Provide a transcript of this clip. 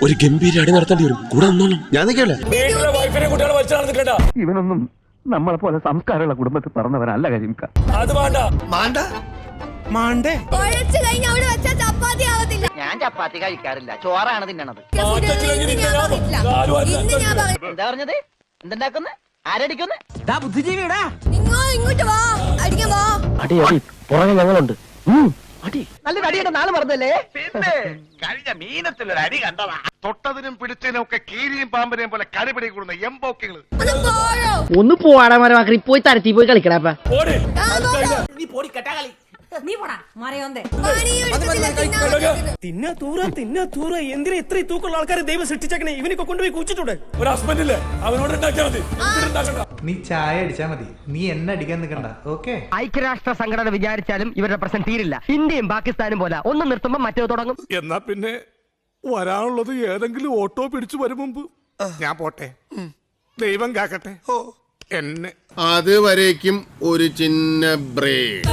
ഒരു ഗംഭീര അടി നടത്തേണ്ടി വരും. കൂടെ നിന്നോളാം. ഞാൻ നിൽക്കല്ലേ. ഇവനൊന്നും നമ്മളെ പോലെ സംസ്കാരമുള്ള കുടുംബത്തിൽ പറഞ്ഞവരല്ല കരിമിക്ക. അത് വേണ്ട. മാണ്ടേ ഞാൻ ചപ്പാത്തി കഴിക്കാറില്ല, ചോറാണ് തിന്നണത്. എന്താ പറഞ്ഞത്? എന്തുണ്ടാക്കുന്നു? ആരടിക്കുന്നു? ബുദ്ധിജീവിടാ. ഇങ്ങോട്ട് വാ, അടിക്കാൻ വാ. അടി അടി പുറകെ ഞങ്ങളുണ്ട്. അടി നല്ലൊരു അടിയുടെ നാള് പറഞ്ഞല്ലേ? പിന്നെ കഴിഞ്ഞ മീനത്തിലൊരു അടി കണ്ടതാ. തൊട്ടതിനും പിടിച്ചതിനും ഒക്കെ കീരിയും പാമ്പിനെയും പോലെ കരിപിടി കൂടുന്ന എംബോക്കികള്. ഒന്ന് പോവാടാ മരമാക്കി, പോയി തരത്തി പോയി കളിക്കടാ. തിന്നാ തൂറ എന്തിനാ ഇത്ര തൂക്കമുള്ള ആൾക്കാരെ ദൈവം സൃഷ്ടിച്ചേക്കണേ? ഇവനൊക്കെ കൊണ്ടുപോയി കുച്ചിട്ടൂടെ? ഒരു ഹസ്ബൻഡ് ഇല്ലേ, അവനോട് ഉണ്ടാക്കിയാൽ മതി. നീ ചായ അടിച്ചാ മതി, നീ എന്നെ അടിക്കാൻ നിൽക്കണ്ട. ഓക്കെ. ഐക്യരാഷ്ട്ര സംഘടന വിചാരിച്ചാലും ഇവരുടെ പ്രശ്നം തീരില്ല. ഇന്ത്യയും പാകിസ്ഥാനും പോലെ ഒന്ന് നിർത്തുമ്പോ മറ്റേ തുടങ്ങും. എന്നാ പിന്നെ വരാനുള്ളത് ഏതെങ്കിലും ഓട്ടോ പിടിച്ചു വരും മുമ്പ് ഞാൻ പോട്ടെ. ദൈവം കാക്കട്ടെ എന്നെ. അതുവരേക്കും ഒരു ചിന്ന ബ്രേക്ക്.